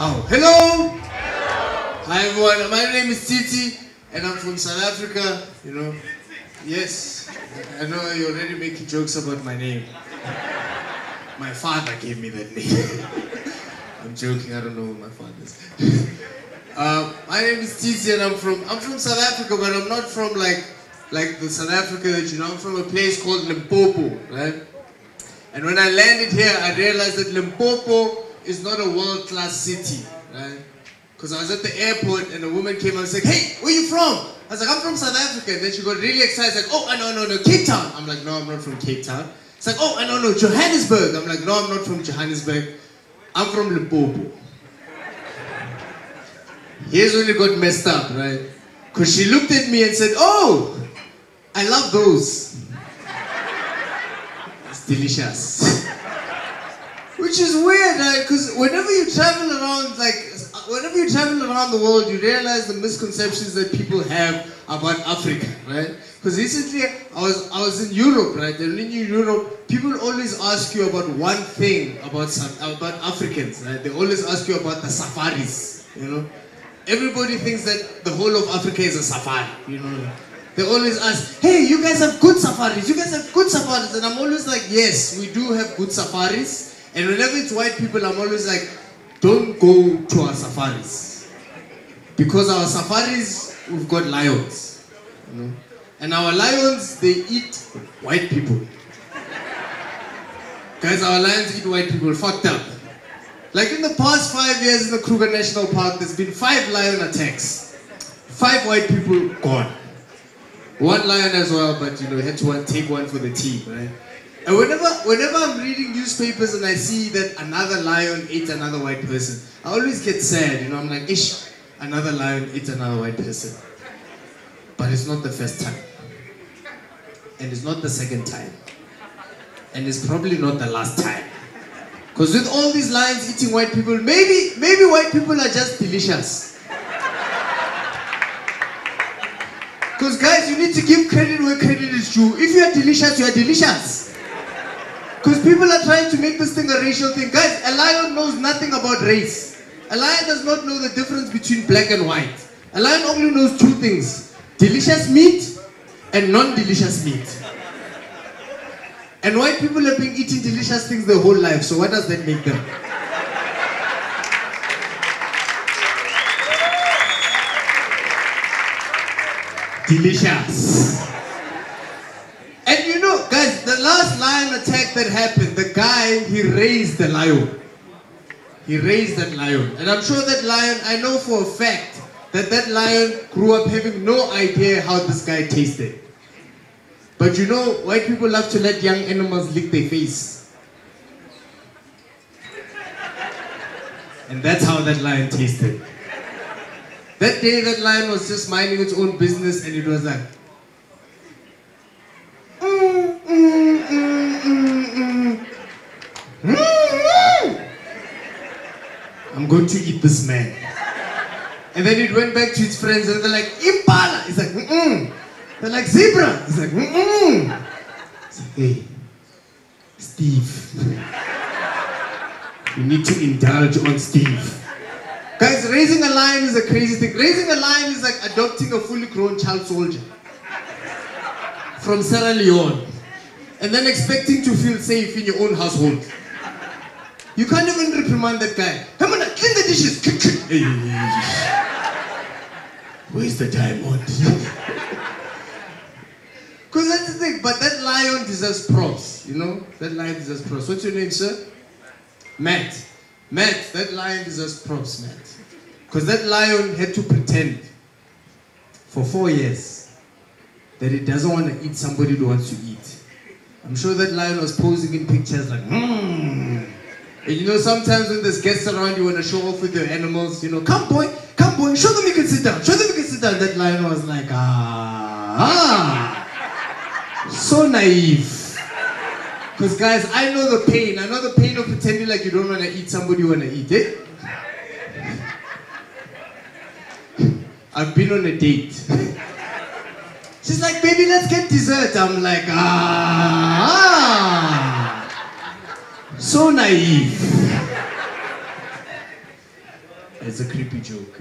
Oh, hello! Hi everyone, my name is TSI and I'm from South Africa, you know. Yes, I know you're already making jokes about my name. My father gave me that name. I'm joking, I don't know who my father is. My name is TSI and I'm from South Africa, but I'm not from like the South Africa that you know. I'm from a place called Limpopo, right? And when I landed here, I realized that Limpopo is not a world-class city, right? Because I was at the airport and a woman came and said, "Hey, where you from?" I was like, "I'm from South Africa." And then she got really excited, like, "Oh, no, Cape Town." I'm like, "No, I'm not from Cape Town." It's like, "Oh, no, Johannesburg." I'm like, "No, I'm not from Johannesburg. I'm from Limpopo." Here's when it got messed up, right? Because she looked at me and said, "Oh, I love those. It's delicious." Which is weird, right? Because whenever you travel around the world, you realize the misconceptions that people have about Africa, right? Because recently I was in Europe, right? And in Europe, people always ask you about one thing about Africans, right? They always ask you about the safaris, you know? Everybody thinks that the whole of Africa is a safari, you know? They always ask, "Hey, you guys have good safaris, you guys have good safaris." And I'm always like, yes, we do have good safaris. And whenever it's white people, I'm always like, don't go to our safaris. Because our safaris, we've got lions, you know? And our lions, they eat white people. Guys, our lions eat white people, fucked up. Like in the past 5 years in the Kruger National Park, there's been 5 lion attacks. 5 white people gone. 1 lion as well, but you know, had to take one for the team, right? And whenever I'm reading newspapers and I see that another lion ate another white person, I always get sad, you know, I'm like, ish, another lion ate another white person. But it's not the first time. And it's not the second time. And it's probably not the last time. Because with all these lions eating white people, maybe white people are just delicious. Because guys, you need to give credit where credit is due. If you are delicious, you are delicious. Because people are trying to make this thing a racial thing. Guys, a lion knows nothing about race. A lion does not know the difference between black and white. A lion only knows 2 things. Delicious meat and non-delicious meat. And white people have been eating delicious things their whole life. So what does that make them? Delicious. And you know, guys, the last lion attack that happened, the guy, he raised the lion. He raised that lion. And I'm sure that lion, I know for a fact that that lion grew up having no idea how this guy tasted. But you know, white people love to let young animals lick their face. And that's how that lion tasted. That day, that lion was just minding its own business and it was like, "I'm going to eat this man." And then it went back to its friends and they're like, "Impala." It's like, They're like, "Zebra." It's like, It's like, "Hey, Steve, you need to indulge on Steve." Guys, raising a lion is a crazy thing. Raising a lion is like adopting a fully grown child soldier from Sierra Leone and then expecting to feel safe in your own household. You can't even reprimand that guy. "Come on, clean the dishes." Hey. Where's the diamond? Because that's the thing, but that lion deserves props, you know? That lion deserves props. What's your name, sir? Matt. Matt, that lion deserves props, Matt. Because that lion had to pretend for 4 years that it doesn't want to eat somebody who wants to eat. I'm sure that lion was posing in pictures like, And you know, sometimes when there's guests around, you want to show off with your animals, you know, come boy, show them you can sit down, show them you can sit down. That lion was like, so naive. Because guys, I know the pain of pretending like you don't want to eat somebody you want to eat, eh? I've been on a date. She's like, "Baby, let's get dessert." I'm like, so naive. It's a creepy joke.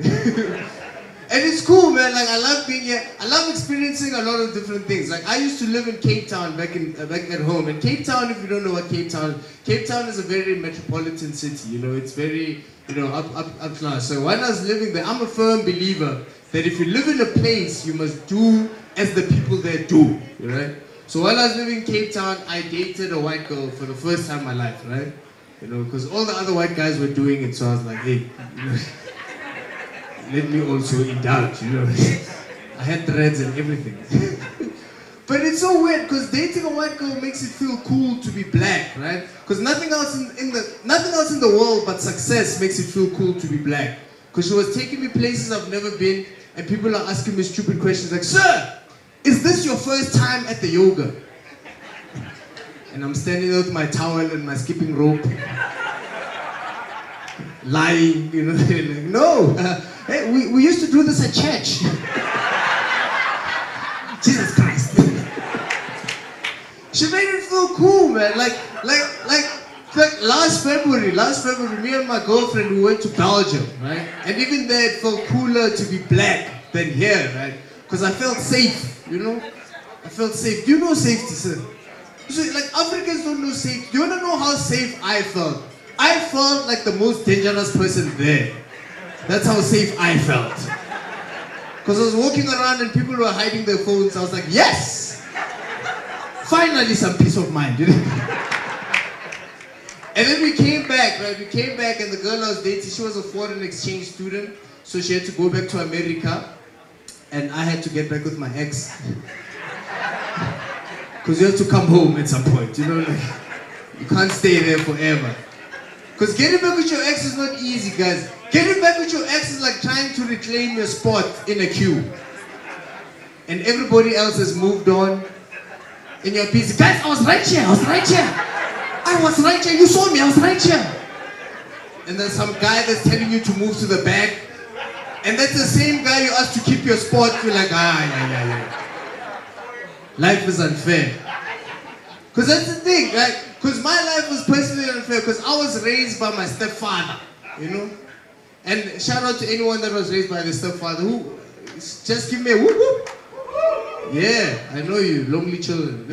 And it's cool, man. Like, I love being here. I love experiencing a lot of different things. Like, I used to live in Cape Town back at home. And Cape Town, if you don't know what Cape Town is a very metropolitan city. You know, it's very, you know, up class. So when I was living there, I'm a firm believer that if you live in a place, you must do as the people there do, right? So while I was living in Cape Town, I dated a white girl for the first time in my life, right? You know, because all the other white guys were doing it, so I was like, hey, you know, let me also indulge, you know. I had dreads and everything. But it's so weird, because dating a white girl makes it feel cool to be black, right? Because nothing else in the world but success makes it feel cool to be black. Because she was taking me places I've never been, and people are asking me stupid questions like, sir, is this your first time at the yoga? And I'm standing there with my towel and my skipping rope, lying, you know, like, no, hey, we used to do this at church. Jesus Christ. She made it feel cool, man. Like last February, me and my girlfriend, we went to Belgium, right? And even there, it felt cooler to be black than here, right? Because I felt safe, you know? I felt safe. Do you know safety, sir? So, like, Africans don't know safety. Do you want to know how safe I felt? I felt like the most dangerous person there. That's how safe I felt. Because I was walking around and people were hiding their phones. I was like, yes! Finally some peace of mind, you know? And then we came back, right? We came back and the girl I was dating, she was a foreign exchange student. So she had to go back to America. And I had to get back with my ex. Because you have to come home at some point, you know? Like, you can't stay there forever. Because getting back with your ex is not easy, guys. Getting back with your ex is like trying to reclaim your spot in a queue. And everybody else has moved on. And you're busy. Guys, I was right here. You saw me, I was right here. And then some guy that's telling you to move to the back. And that's the same guy you asked to keep your spot. You're like, yeah. Life is unfair. Because that's the thing, right? Because my life was personally unfair because I was raised by my stepfather, you know? And shout out to anyone that was raised by the stepfather who, just give me a whoop whoop. Yeah, I know you, lonely children.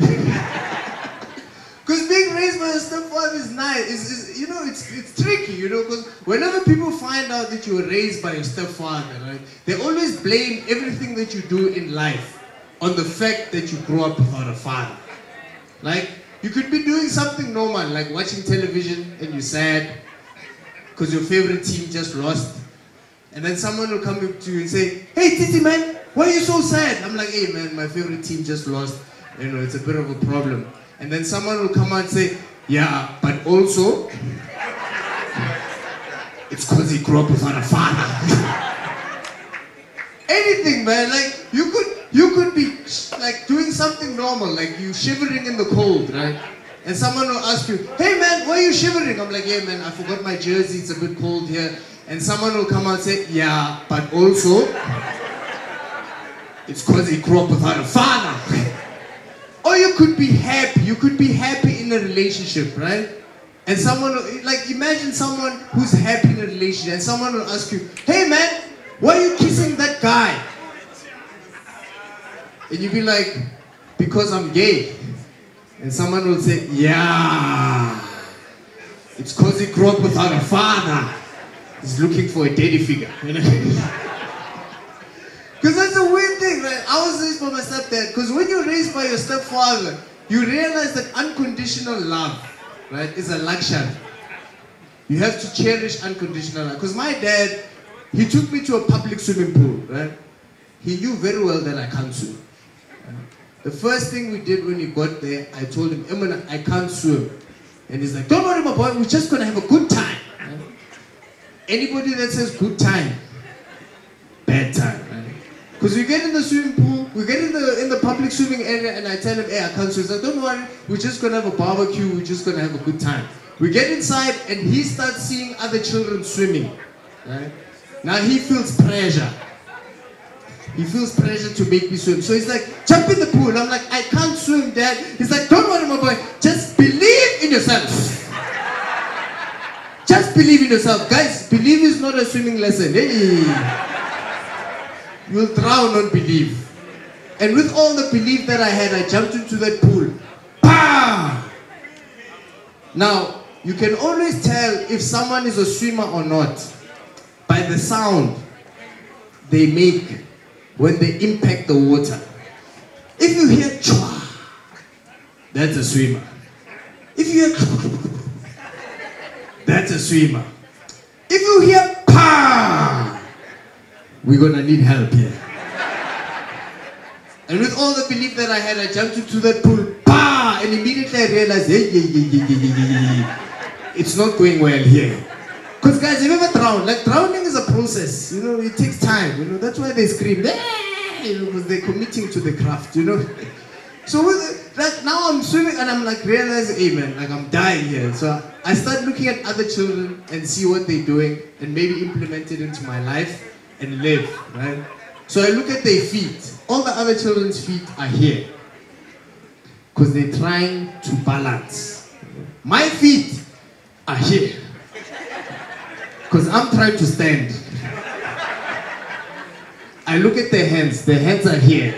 Because being raised by a stepfather is nice, you know, it's tricky, you know, because whenever people find out that you were raised by your stepfather, right, they always blame everything that you do in life on the fact that you grew up without a father. Like, you could be doing something normal, like watching television and you're sad because your favorite team just lost. And then someone will come up to you and say, hey, Titi, man, why are you so sad? I'm like, hey, man, my favorite team just lost. You know, it's a bit of a problem. And then someone will come out and say, yeah, but also, it's because he grew up without a father. Anything, man, like, you could be like doing something normal, like you shivering in the cold, right? And someone will ask you, hey man, why are you shivering? I'm like, yeah man, I forgot my jersey, it's a bit cold here. And someone will come out and say, yeah, but also, it's because he grew up without a father. Or you could be happy in a relationship, right? And someone will, like, imagine someone who's happy in a relationship and someone will ask you, hey man, why are you kissing that guy? And you'd be like, because I'm gay. And someone will say, yeah, it's because he grew up without a father. He's looking for a daddy figure. Because that's a weird thing, right? I was raised by my stepdad. Because when you're raised by your stepfather, you realize that unconditional love, right, is a luxury. You have to cherish unconditional love. Because my dad, he took me to a public swimming pool, right? He knew very well that I can't swim. The first thing we did when he got there, I told him, Emma, I can't swim. And he's like, don't worry, my boy, we're just going to have a good time. Right? Anybody that says good time, bad time. Right? Because we get in the swimming pool, we get in the public swimming area, and I tell him, hey, I can't swim. He's like, don't worry, we're just going to have a barbecue, we're just going to have a good time. We get inside, and he starts seeing other children swimming. Right? Now he feels pressure. He feels pressure to make me swim. So he's like, jump in the pool. I'm like, I can't swim, Dad. He's like, don't worry, my boy. Just believe in yourself. Just believe in yourself. Guys, believe is not a swimming lesson. Hey. You'll drown on belief. And with all the belief that I had, I jumped into that pool. Bah! Now, you can always tell if someone is a swimmer or not by the sound they make when they impact the water. If you hear chwa, that's a swimmer. If you hear that's a swimmer. If you hear pa, we're gonna need help here. And with all the belief that I had, I jumped into that pool, pa, and immediately I realized, hey, it's not going well here. Because guys, have you ever drowned? Like, drowning is a process, you know, it takes time, you know, that's why they scream, you know, because they're committing to the craft, you know. So like, now I'm swimming and I'm like realizing, hey man, like I'm dying here. So I start looking at other children and see what they're doing and maybe implement it into my life and live, right? So I look at their feet. All the other children's feet are here because they're trying to balance. My feet are here because I'm trying to stand. I look at their hands are here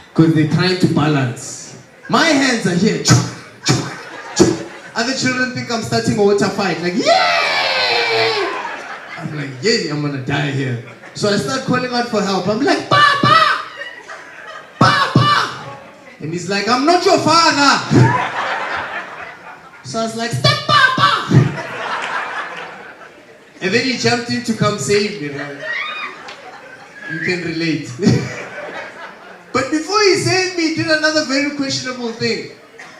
because they're trying to balance. My hands are here. Other children think I'm starting a water fight, like, yeah! I'm like, yeah, I'm gonna die here. So I start calling out for help. I'm like, Papa! Papa! And he's like, I'm not your father. So I was like, step Papa! And then he jumped in to come save me, right? You can relate. But before he saved me, he did another very questionable thing.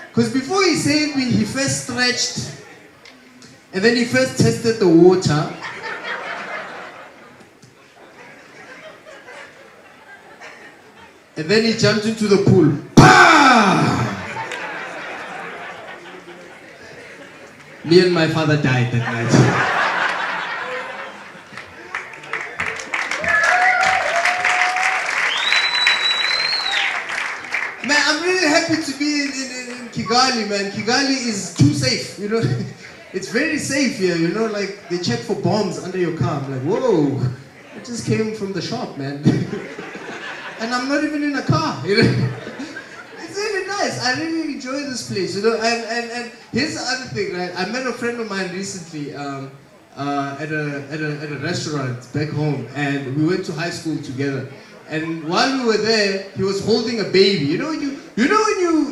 Because before he saved me, he first stretched, and then he first tested the water. And then he jumped into the pool. Bah! Me and my father died that night. Man, I'm really happy to be in Kigali, man. Kigali is too safe, you know. It's very safe here, you know, like they check for bombs under your car. I'm like, whoa, it just came from the shop, man. And I'm not even in a car, you know. It's really nice. I really enjoy this place, you know. And here's the other thing, right? I met a friend of mine recently at a restaurant back home, and we went to high school together. And while we were there, he was holding a baby. You know when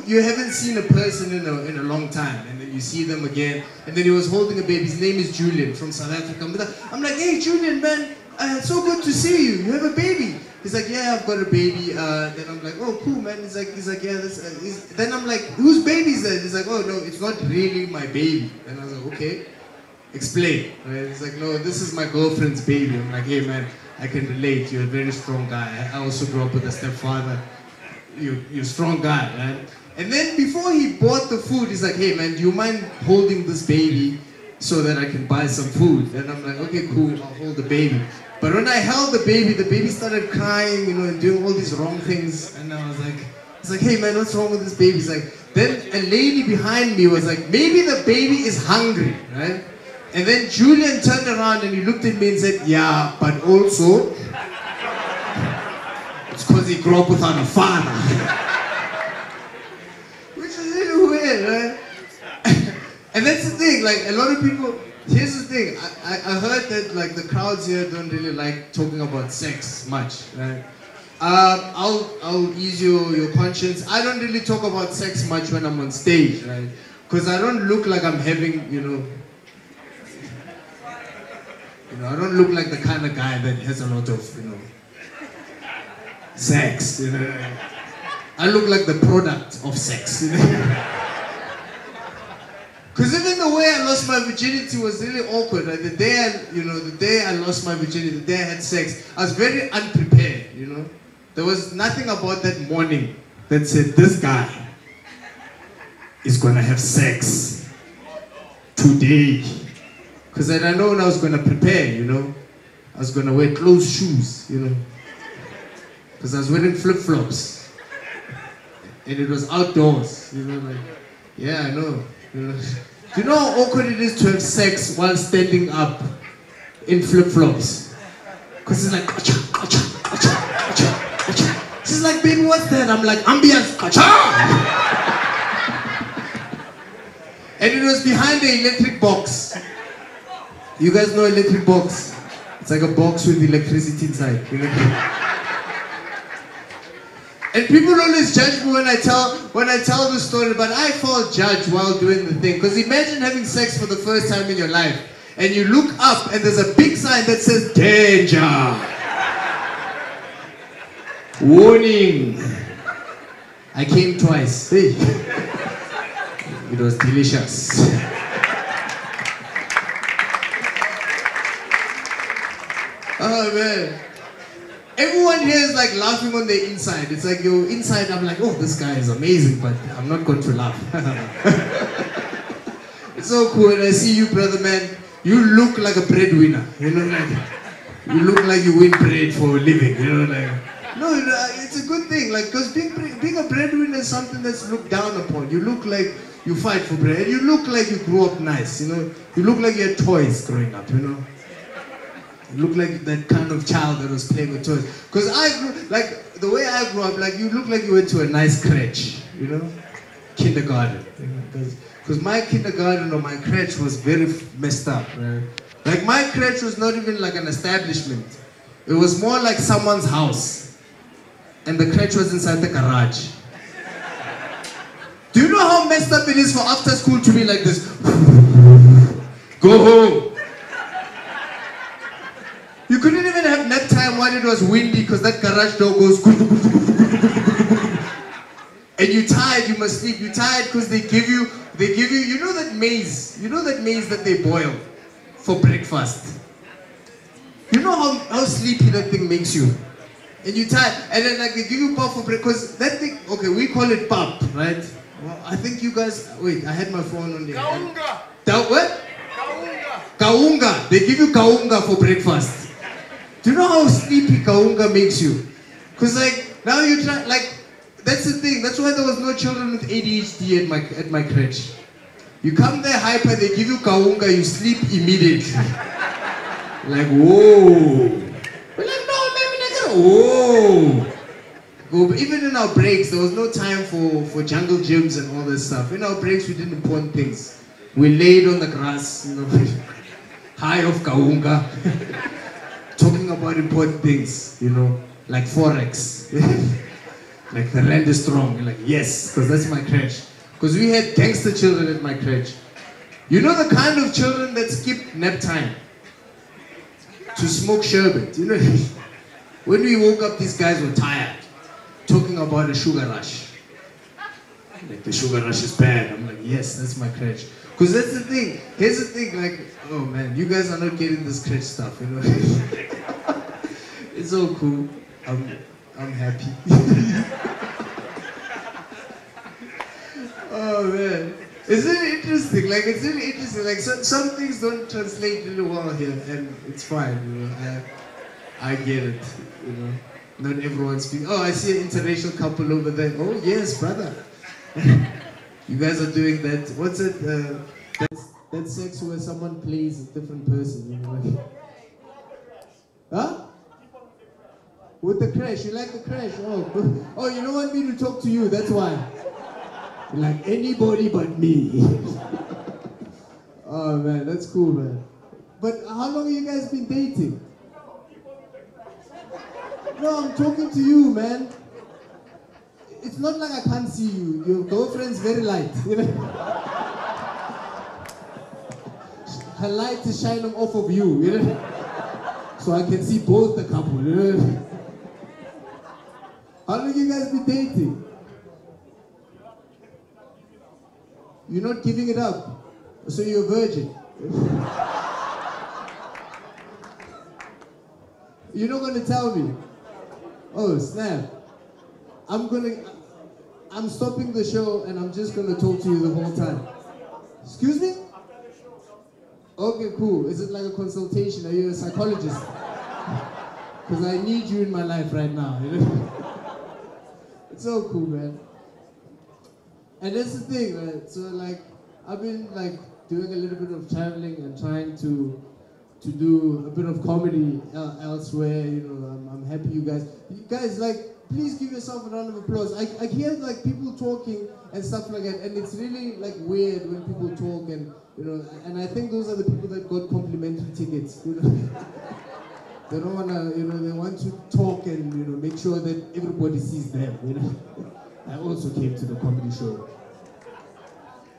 you haven't seen a person in a long time, and then you see them again, and then he was holding a baby. His name is Julian from South Africa. I'm like, hey Julian, man, so good to see you. You have a baby. He's like, yeah, I've got a baby. Then I'm like, oh, cool, man. He's like, yeah. Then I'm like, whose baby is that? He's like, oh no, it's not really my baby. And I was like, okay, explain. Right? He's like, no, this is my girlfriend's baby. I'm like, hey, man, I can relate. You're a very strong guy. I also grew up with a stepfather. You're a strong guy, right? And then before he bought the food, he's like, hey, man, do you mind holding this baby so that I can buy some food? And I'm like, okay, cool, I'll hold the baby. But when I held the baby started crying, you know, and doing all these wrong things. And I was like, hey man, what's wrong with this baby? He's like, then a lady behind me was like, maybe the baby is hungry, right? And then Julian turned around and he looked at me and said, yeah, but also, it's because he grew up without a father. Which is really weird, right? And that's the thing, like a lot of people, here's the thing, I heard that like the crowds here don't really like talking about sex much, right? I'll ease your conscience. I don't really talk about sex much when I'm on stage, right? Because I don't look like I'm having, you know, I don't look like the kind of guy that has a lot of, you know, sex, you know. I look like the product of sex, you know. Because even the way I lost my virginity was really awkward. Like the day I lost my virginity, the day I had sex, I was very unprepared, you know. There was nothing about that morning that said, this guy is gonna have sex today. Because I didn't know when I was gonna prepare, you know. I was gonna wear closed shoes, you know. Because I was wearing flip-flops. And it was outdoors, you know, like, yeah, I know. You know, Do you know how awkward it is to have sex while standing up in flip-flops? Because it's like, kacha, kacha, kacha, kacha, kacha. She's like, baby, what's that? I'm like, ambience, kacha! And it was behind the electric box. You guys know electric box? It's like a box with electricity inside. And people always judge me when I tell the story, but I felt judged while doing the thing. Because imagine having sex for the first time in your life, and you look up and there's a big sign that says danger. Warning. I came twice. Hey. It was delicious. Oh man. Everyone here is like laughing on the inside. It's like you're inside, I'm like, oh, this guy is amazing, but I'm not going to laugh. It's so cool. And I see you, brother man. You look like a breadwinner. You know, like you look like you win bread for a living. You know, like no, it's a good thing. Like, because being a breadwinner is something that's looked down upon. You look like you fight for bread. And you look like you grew up nice. You know, you look like you had toys growing up. You know. You look like that kind of child that was playing with toys. Because I grew, like, the way I grew up, like, you look like you went to a nice crèche, you know? Kindergarten. Because my kindergarten or my crèche was very messed up, right? Like, my crèche was not even like an establishment. It was more like someone's house. And the crèche was inside the garage. Do you know how messed up it is for after school to be like this? Go home. You couldn't even have nap time when it was windy because that garage door goes and you're tired, you must sleep. You're tired because they give you, you know that maize that they boil for breakfast. You know how sleepy that thing makes you. And you're tired, and then like they give you pap for breakfast, because that thing, okay, we call it pap, right? Well, I think you guys, wait, I had my phone on there. Kaunga. What? Kaunga. Kaunga. They give you kaunga for breakfast. Do you know how sleepy kaunga makes you? Because like, now you try, like, that's the thing. That's why there was no children with ADHD at my crèche. You come there hyper, they give you kaunga, you sleep immediately. Like, whoa. We're like, no, maybe not. Whoa. Go, but even in our breaks, there was no time for jungle gyms and all this stuff. In our breaks, we did important things. We laid on the grass, you know, high off kaunga. Talking about important things, you know, like Forex. Like the land is strong. You're like, yes, because that's my crèche. Because we had gangster children at my crèche. You know the kind of children that skip nap time to smoke sherbet. You know, when we woke up, these guys were tired, talking about a sugar rush. Like, the sugar rush is bad. I'm like, yes, that's my crèche. Because that's the thing. Here's the thing, like, oh man, you guys are not getting this crèche stuff, you know. It's so cool. I'm happy. Oh man. Isn't it interesting? Like, it's really interesting. Like, some things don't translate really well here, and it's fine, you know. I get it, you know. Not everyone speaks. Oh, I see an interracial couple over there. Oh yes, brother. You guys are doing that. What's it? That's sex where someone plays a different person. You know? Huh? With the crash. You like the crash? Oh, oh, you don't want me to talk to you. That's why. You like anybody but me. Oh man, that's cool, man. But how long have you guys been dating? No, I'm talking to you, man. It's not like I can't see you. Your girlfriend's very light, you know. Her light is shining off of you, you know. So I can see both the couple, you know. How long have you guys been dating? You're not giving it up. So you're a virgin. You're not gonna tell me. Oh, snap. I'm stopping the show and I'm just gonna talk to you the whole time. Excuse me? Okay, cool. Is it like a consultation? Are you a psychologist? Because I need you in my life right now. You know? It's so cool, man. And that's the thing, right? So like, I've been like doing a little bit of traveling and trying to do a bit of comedy elsewhere. You know, I'm happy you guys like. Please give yourself a round of applause. I hear like people talking and stuff like that, and it's really like weird when people talk, and you know, and I think those are the people that got complimentary tickets. You know, they don't wanna, you know, they want to talk and you know make sure that everybody sees them. You know, I also came to the comedy show.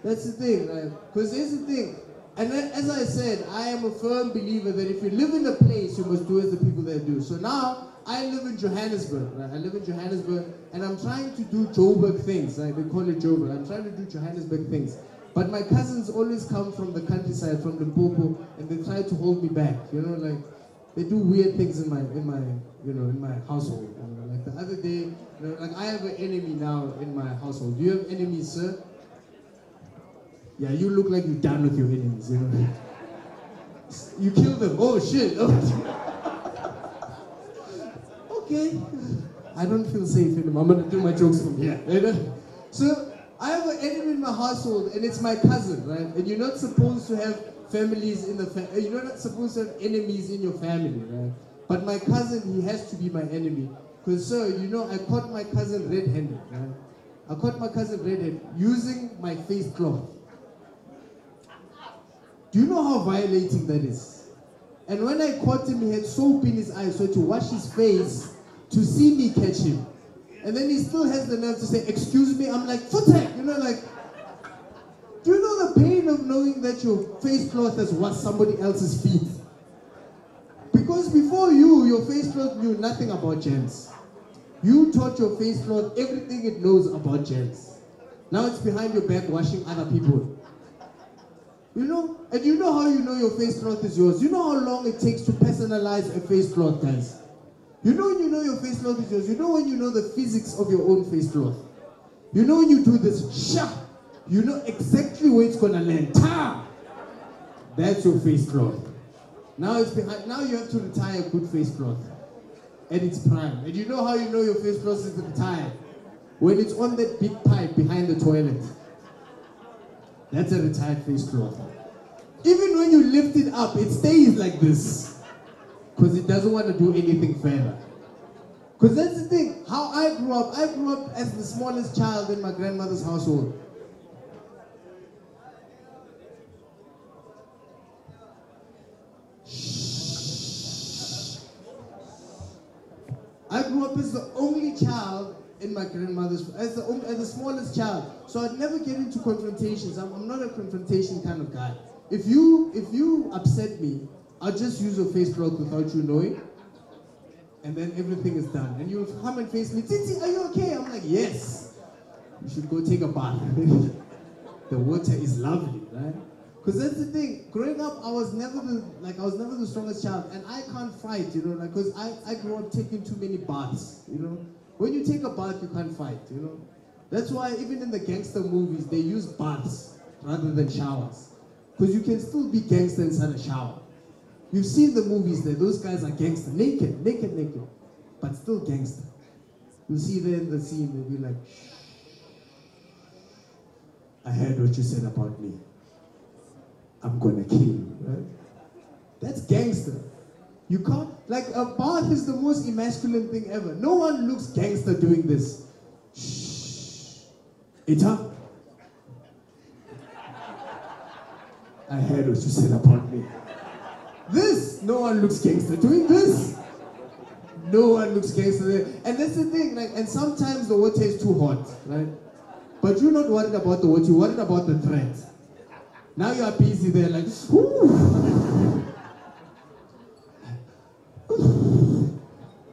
That's the thing, right? Because here's the thing, and as I said, I am a firm believer that if you live in a place, you must do as the people there do. So now. I live in Johannesburg, right? I live in Johannesburg, and I'm trying to do Joburg things, right? They call it Joburg. I'm trying to do Johannesburg things. But my cousins always come from the countryside, from Limpopo, and they try to hold me back. You know, like, they do weird things in my household. You know? Like the other day, you know, like I have an enemy now in my household. Do you have enemies, sir? Yeah, you look like you're done with your enemies, you know? You kill them, oh shit. Oh. Okay, I don't feel safe anymore. I'm gonna do my jokes from here. So I have an enemy in my household, and it's my cousin, right? And you're not supposed to have families in the you're not supposed to have enemies in your family, right? But my cousin, he has to be my enemy, because sir, you know, I caught my cousin red-handed, right? I caught my cousin red-handed using my face cloth. Do you know how violating that is? And when I caught him, he had soap in his eyes, so to wash his face. To see me catch him. And then he still has the nerve to say, excuse me. I'm like, footek, you know, like, do you know the pain of knowing that your face cloth has washed somebody else's feet? Because before you, your face cloth knew nothing about germs. You taught your face cloth everything it knows about germs. Now it's behind your back washing other people. You know, and you know how you know your face cloth is yours. You know how long it takes to personalize a face cloth, guys. You know when you know your face cloth is yours. You know when you know the physics of your own face cloth. You know when you do this, sha, you know exactly where it's gonna land. Ta! That's your face cloth. Now it's behind. Now you have to retire a good face cloth at its prime. And you know how you know your face cloth is retired? When it's on that big pipe behind the toilet. That's a retired face cloth. Even when you lift it up, it stays like this. Because it doesn't want to do anything further. Because that's the thing, how I grew up as the smallest child in my grandmother's household. I grew up as the only child in my grandmother's, as the smallest child. So I'd never get into confrontations. I'm not a confrontation kind of guy. If you upset me, I'll just use your face cloth without you knowing, and then everything is done. And you'll come and face me, Titi, are you okay? I'm like, yes. You should go take a bath. The water is lovely, right? Because that's the thing. Growing up, I was never the strongest child, and I can't fight, you know, like, because I grew up taking too many baths, you know. When you take a bath, you can't fight, you know. That's why even in the gangster movies, they use baths rather than showers, because you can still be gangster inside a shower. You've seen the movies there, those guys are gangster, naked, but still gangster. You see there in the scene, they'll be like, shh, I heard what you said about me. I'm gonna kill you, right? That's gangster. You can't, like, a bath is the most emasculine thing ever. No one looks gangster doing this. Shh, Ita, I heard what you said about me. This, no one looks gangster doing this. No one looks gangster there. And that's the thing, like, and sometimes the water is too hot, right? But you're not worried about the water, you're worried about the threat. Now you are busy there, like, ooh.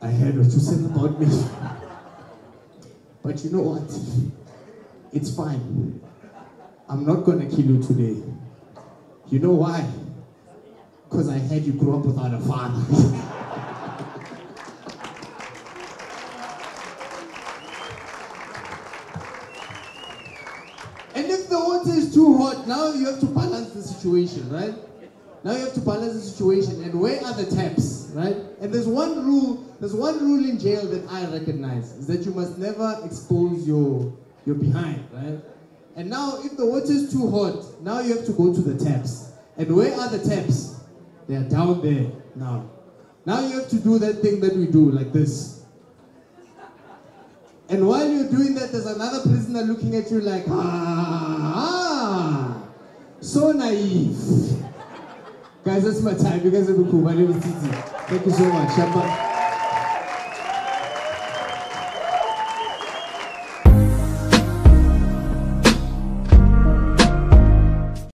I heard what you said about me. But you know what? It's fine. I'm not gonna kill you today. You know why? Because I heard you grew up without a father. And if the water is too hot, now you have to balance the situation, right? Now you have to balance the situation, and where are the taps, right? And there's one rule in jail that I recognize, is that you must never expose your behind, right? And now, if the water is too hot, now you have to go to the taps. And where are the taps? They are down there now. Now you have to do that thing that we do, like this. And while you're doing that, there's another prisoner looking at you like, ah, so naive. Guys, that's my time. You guys have been cool. My name is TSI. Thank you so much.